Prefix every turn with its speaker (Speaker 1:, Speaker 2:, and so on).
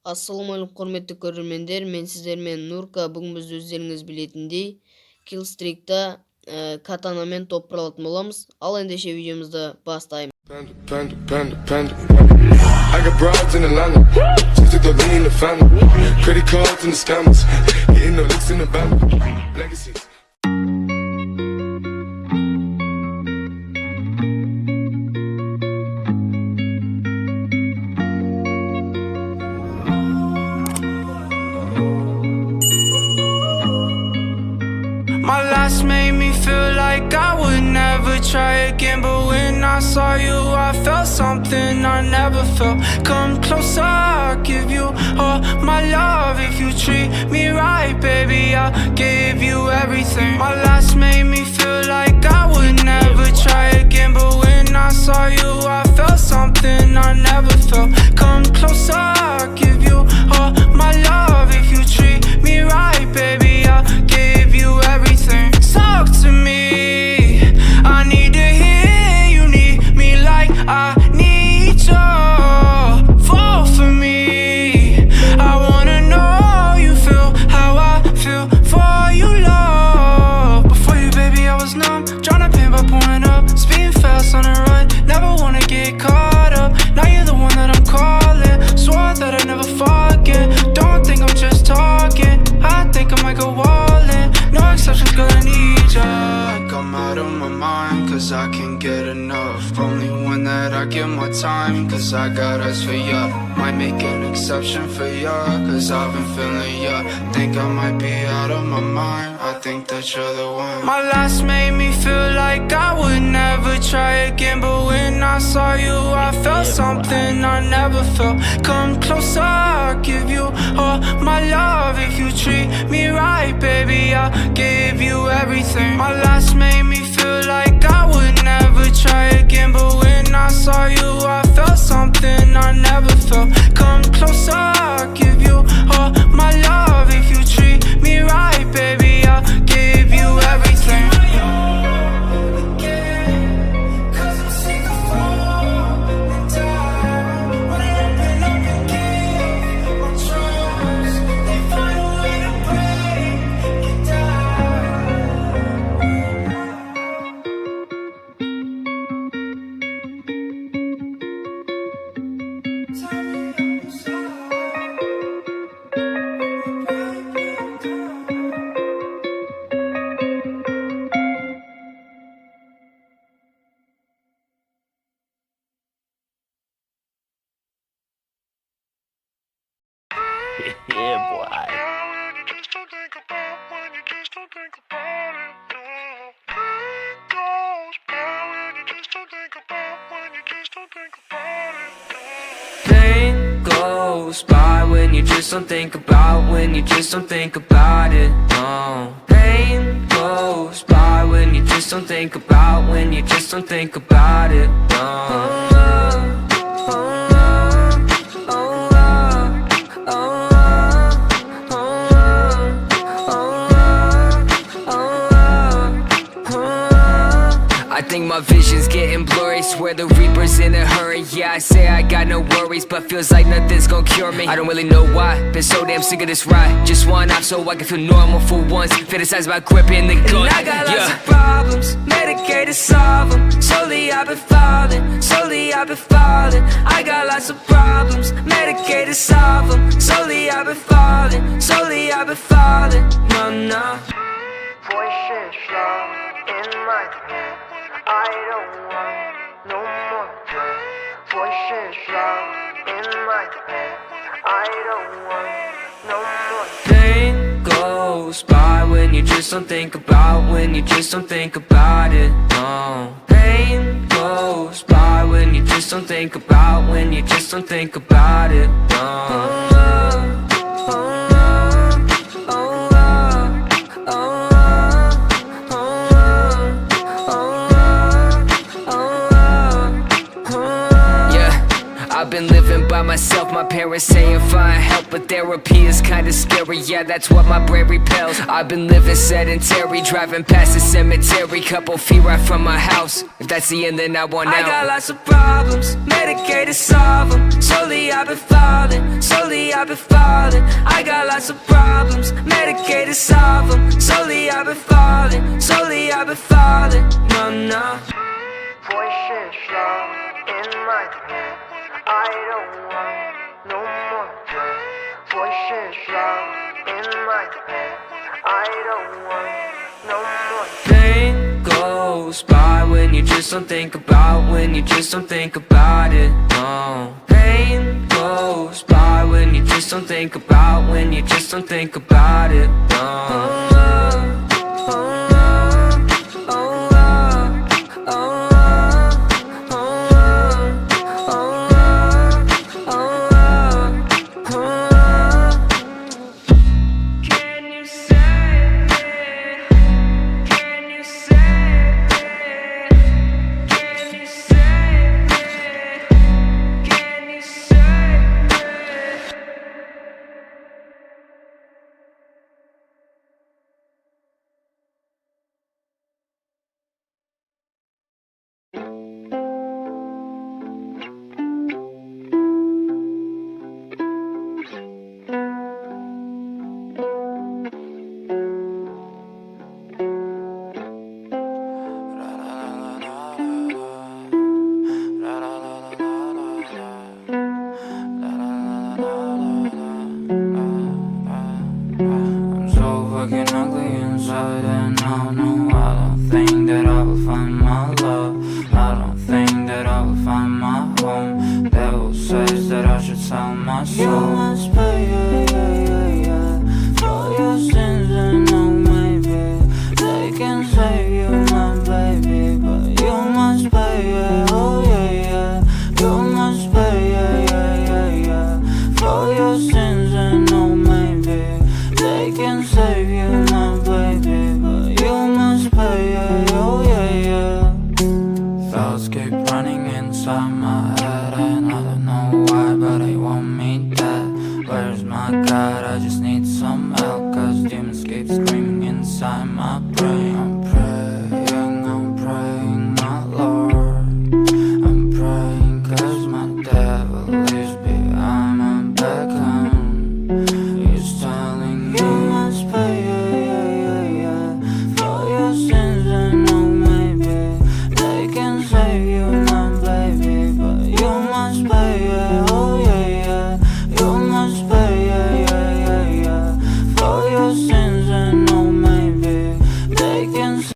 Speaker 1: Assalamualaikum құрметті көрермендер, мен сіздермен Нурка. Бүгін біз өздеріңіз білетіндей Killstreak'та катанамен топ құралатын боламыз. Ал ендеше видеомызды бастаймыз.
Speaker 2: I got broads in Atlanta, just took the lean in the family, credit cards and the scammers, hitting the licks in the band, legacies.
Speaker 3: My last made me feel like I would never try again, but when I saw you I felt something I never felt. Come closer, I'll give you all my love. If you treat me right, baby, I'll give you everything. My last made me feel like I would never try again, but when I saw you I felt something I never felt. Come closer, I'll give you all my love. If you treat me right, baby, I'll give you everything. Talk to me, I need to hear you need me like I need you. Fall for me, I wanna know you feel how I feel for you, love. Before you, baby, I was numb, tryna pin by pouring up, speeding fast on the run, never wanna get caught up. Now you're the one that I'm calling, swore that I'd never forget. Don't think I'm just talking, I think I might go all in. No exceptions, girl, I need ya. Like I'm out of my mind, cause I can't get enough. Only one that I give my time, cause I got eyes for ya. Might make an exception for ya, cause I've been feeling ya. Think I might be out of my mind, I think that you're the one. My last made me feel like I would never try again, but when I saw you I felt something I never felt. Come closer, I'll give you all my love. If you treat me right, baby, I'll give you everything. My last made me feel like I would never try again, but when I saw you I felt something I never felt. Come closer, I'll give you all my love. If you treat me right, baby, I'll give you everything.
Speaker 4: Yeah, boy.
Speaker 3: Pain goes by when you just don't think about, when you just don't think about it. No. Pain goes by when you just don't think about, when you just don't think about it. No. I think my vision's getting blurry, swear the Reaper's in a hurry. Yeah, I say I got no worries, but feels like nothing's gonna cure me. I don't really know why, been so damn sick of this ride. Just one off so I can feel normal for once. Fantasize about gripping the gun. And I got lots of problems, medicated, solve them. Slowly I've been falling, slowly I've been falling. I got lots of problems, medicated, solve them. Slowly I've been falling, slowly I've been falling. No, no.
Speaker 5: Voices loud in my head, I don't want no more drugs. Voices loud in my head, I don't want no more.
Speaker 3: Pain goes by when you just don't think about, when you just don't think about it. No. Pain goes by when you just don't think about, when you just don't think about it. No. I've been living by myself, my parents saying find help, but therapy is kinda scary, yeah, that's what my brain repels. I've been living sedentary, driving past the cemetery, couple feet right from my house. If that's the end, then I want out. I got lots of problems, medicated, solve them. Slowly I've been falling, slowly I've been falling. I got lots of problems, medicated, solve them. Slowly I've been falling, slowly I've been falling. No, no.
Speaker 5: Voices loud in my head. I don't want no more pain. Voices loud in my head. I don't want no more
Speaker 3: Pain goes by when you just don't think about, when you just don't think about it. No. Pain goes by when you just don't think about, when you just don't think about it. No. I'm so fucking ugly inside, and I know I don't think that I will find my love. I don't think that I will find my home. Devil says that I should sell my soul. You must pay, for your sins, and no, maybe they can save you, my baby, but you must pay, oh yeah, yeah. You must pay, for your sins.